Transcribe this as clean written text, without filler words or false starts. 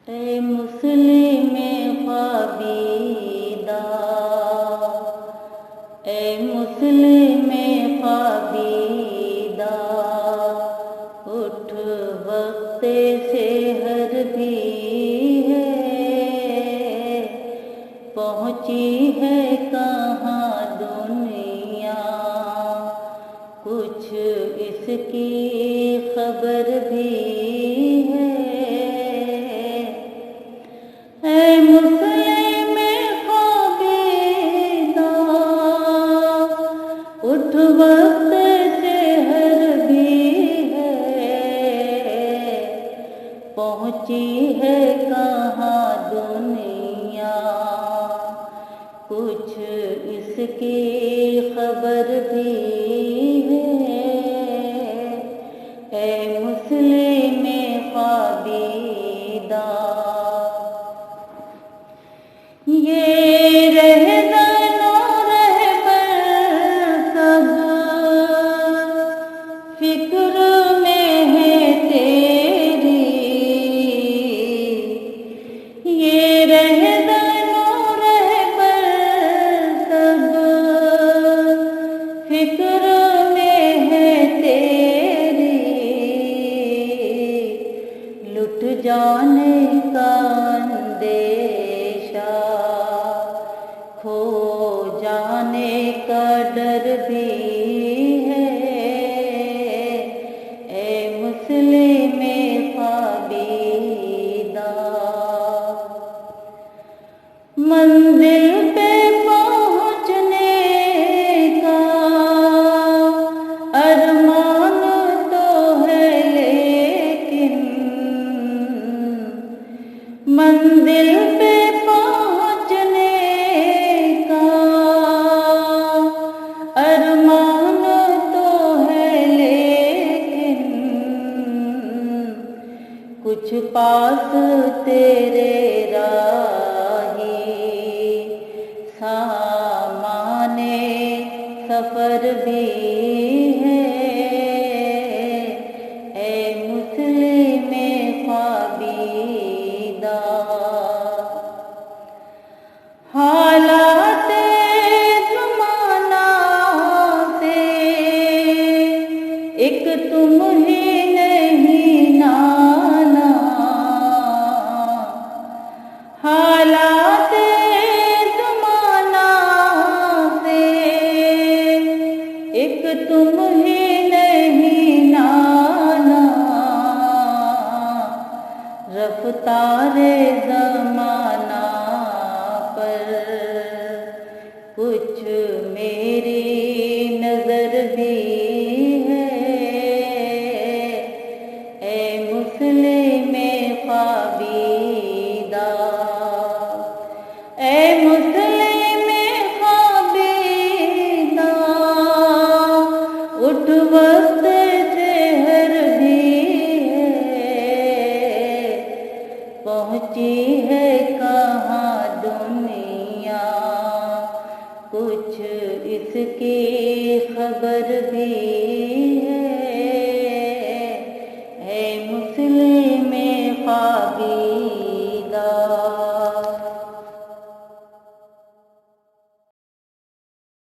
اے مسلم خوابیدہ، اے مسلم خوابیدہ، اٹھ وقت سحر بھی ہے، پہنچی ہے کہاں دنیا، کچھ اس کی خبر بھی ہے۔ اے مسلم خوابیدہ، اٹھ وقت سحر بھی ہے، پہنچی ہے کہاں دنیا، کچھ اس کی خبر بھی ہے۔ اے مسلم خوابیدہ، یہ رہزن و رہبر سب فکر میں ہے تیری، یہ رہزن و رہبر سب فکر میں ہے تیری، لٹ جانے کا اندیشہ، کھو جانے کا ڈر بھی ہے۔ اے مسلم خوابیدہ، منزل پہ پہنچنے کا ارمان تو ہے، لیکن منزل پہ پہنچنے کا ارمان تو ہے، لیکن کچھ پاس تیرے راہی سامان سفر بھی ہے۔ اے مسلم خوابیدہ، حالات زمانہ سے ایک تم ہی نہیں نانا، حالات زمانہ سے ایک تم ہی نہیں نانا، رفتار زمانہ پر کچھ میری نظر بھی ہے۔ اے مسلم خوابیدہ، اے مسلم خوابیدہ، اٹھ وقت